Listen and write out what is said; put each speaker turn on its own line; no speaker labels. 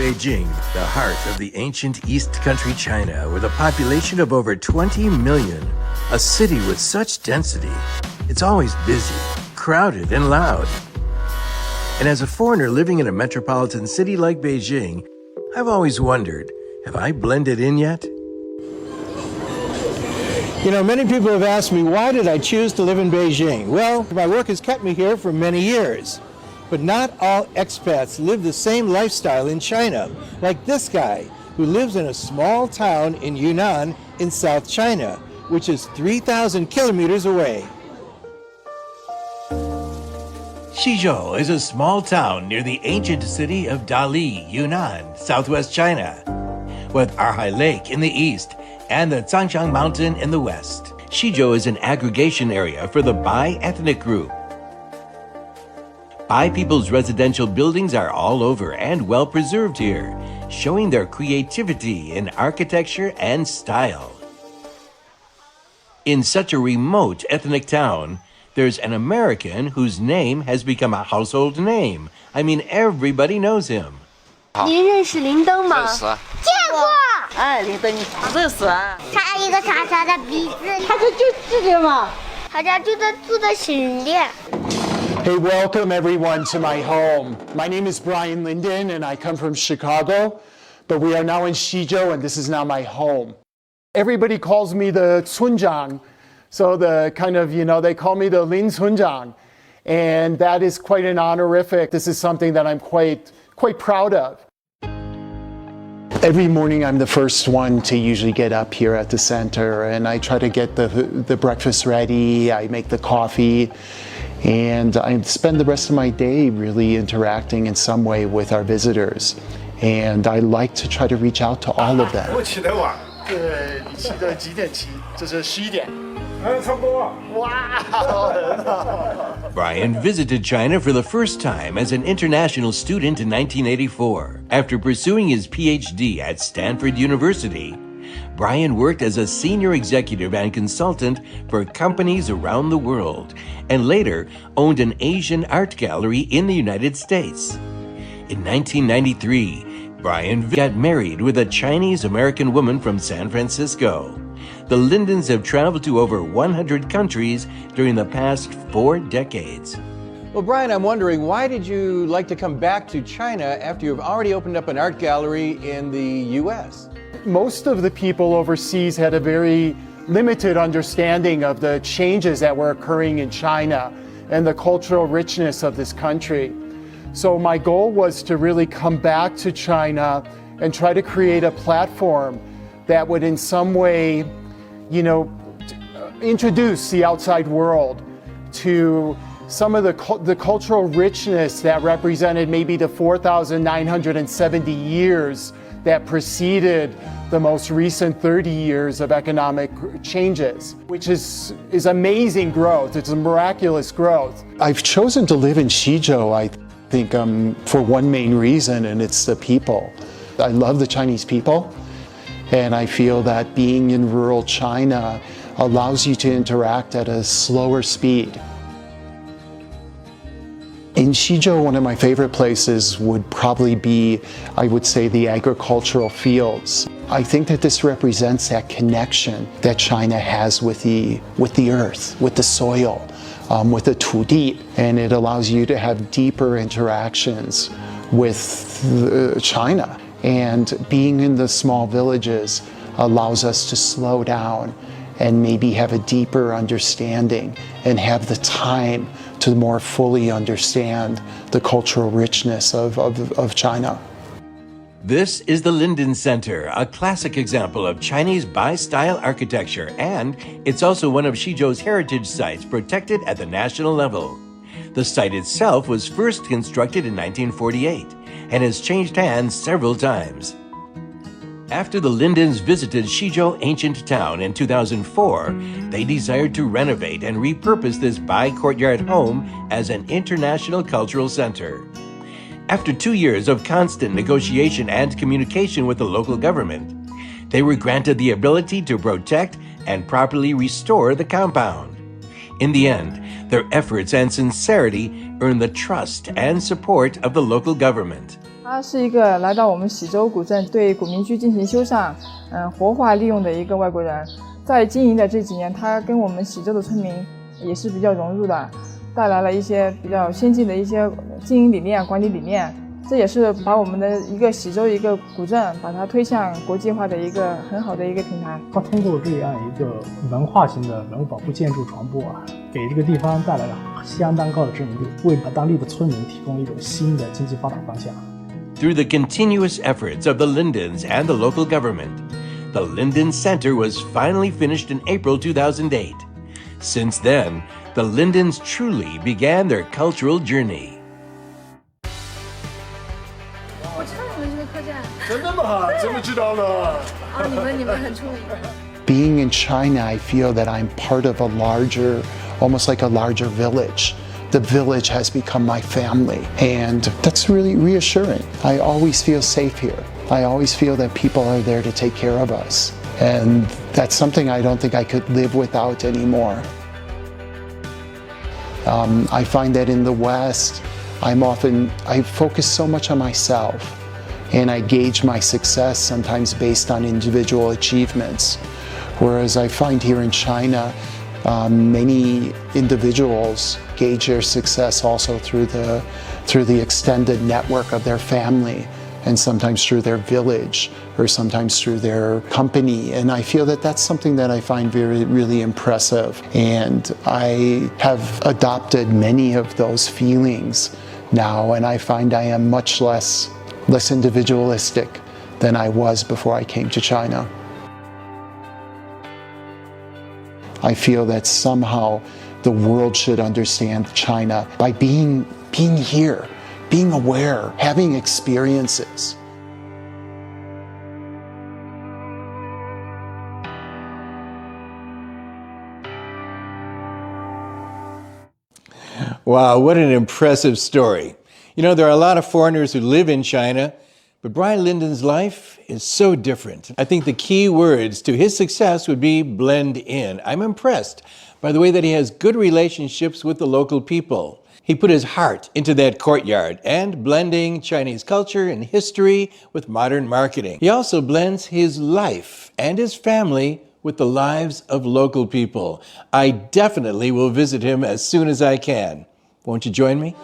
Beijing, the heart of the ancient East Country China, with a population of over 20 million, a city with such density, it's always busy, crowded, and loud. And as a foreigner living in a metropolitan city like Beijing, I've always wondered, have I blended in yet?
You know, many people have asked me, why did I choose to live in Beijing? Well, my work has kept me here for many years. But not all expats live the same lifestyle in China, like this guy, who lives in a small town in Yunnan in South China, which is 3,000 kilometers away.
Xizhou is a small town near the ancient city of Dali, Yunnan, southwest China, with Erhai Lake in the east and the Zhangjiang Mountain in the west. Xizhou is an aggregation area for the Bai ethnic group. Bai people's residential buildings are all over and well preserved here, showing their creativity in architecture and style. In such a remote ethnic town, there's an American whose name has become a household name. I mean, everybody knows him.
您认识林登吗？
认识啊。
见过。
哎，林登，认识啊。
他一个长长的鼻子。
他就这边嘛。
好像住在新店。
Hey, welcome everyone to my home. My name is Brian Linden and I come from Chicago, but we are now in Xizhou and this is now my home. Everybody calls me the Cunzhang, so the kind of, they call me the Lin Cunzhang, and that is quite an honorific. This is something that I'm quite proud of. Every morning I'm the first one to usually get up here at the center, and I try to get the breakfast ready, I make the coffee, and I spend the rest of my day really interacting in some way with our visitors. And I like to try to reach out to all of them.
我起得晚，对，你起的几点起？这是11点。差不多。哇，很好。
Brian visited China for the first time as an international student in 1984. After pursuing his PhD at Stanford University, Brian worked as a senior executive and consultant for companies around the world, and later owned an Asian art gallery in the United States. In 1993, Brian got married with a Chinese-American woman from San Francisco. The Lindens have traveled to over 100 countries during the past 4 decades.
Well, Brian, I'm wondering, why did you like to come back to China after you've already opened up an art gallery in the U.S.?
Most of the people overseas had a very limited understanding of the changes that were occurring in China and the cultural richness of this country. So my goal was to really come back to China and try to create a platform that would in some way, introduce the outside world to some of the cultural richness that represented maybe the 4,970 years that preceded the most recent 30 years of economic changes, which is amazing growth. It's a miraculous growth. I've chosen to live in Xizhou, I think, for one main reason, and it's the people. I love the Chinese people, and I feel that being in rural China allows you to interact at a slower speed. In Xizhou, one of my favorite places would probably be, I would say, the agricultural fields. I think that this represents that connection that China has with the earth, with the soil, with the 土地, and it allows you to have deeper interactions with China. And being in the small villages allows us to slow down and maybe have a deeper understanding and have the time to more fully understand the cultural richness of China.
This is the Linden Center, a classic example of Chinese Bai-style architecture, and it's also one of Xizhou's heritage sites protected at the national level. The site itself was first constructed in 1948 and has changed hands several times. After the Lindens visited Xizhou ancient town in 2004, they desired to renovate and repurpose this Bai courtyard home as an international cultural center. After 2 years of constant negotiation and communication with the local government, they were granted the ability to protect and properly restore the compound. In the end, their efforts and sincerity earned the trust and support of the local government.
他是一个来到我们喜洲古镇对古民居进行修缮、活化利用的一个外国人。在经营的这几年，他跟我们喜洲的村民也是比较融入的，带来了一些比较先进的一些经营理念、管理理念。这也是把我们的一个喜洲一个古镇，把它推向国际化的一个很好的一个平台。
他通过这样一个文化型的文物保护建筑传播给这个地方带来了相当高的知名度，为当地的村民提供了一种新的经济发展方向。
Through the continuous efforts of the Lindens and the local government, the Linden Center was finally finished in April 2008. Since then, the Lindens truly began their cultural journey.
我知道你们这个客栈。
真的吗？怎么知道了？
你们很出名。
Being in China, I feel that I'm part of a larger, almost like a larger village. The village has become my family, and that's really reassuring. I always feel safe here. I always feel that people are there to take care of us, and that's something I don't think I could live without anymore. I find that in the West, I focus so much on myself, and I gauge my success sometimes based on individual achievements. Whereas I find here in China, many individuals gauge their success also through the extended network of their family, and sometimes through their village, or sometimes through their company. And I feel that that's something that I find really impressive. And I have adopted many of those feelings now, and I find I am much less individualistic than I was before I came to China. I feel that somehow the world should understand China by being here, being aware, having experiences.
Wow, what an impressive story. You know, there are a lot of foreigners who live in China, but Brian Linden's life is so different. I think the key words to his success would be blend in. I'm impressed by the way that he has good relationships with the local people. He put his heart into that courtyard and blending Chinese culture and history with modern marketing. He also blends his life and his family with the lives of local people. I definitely will visit him as soon as I can. Won't you join me?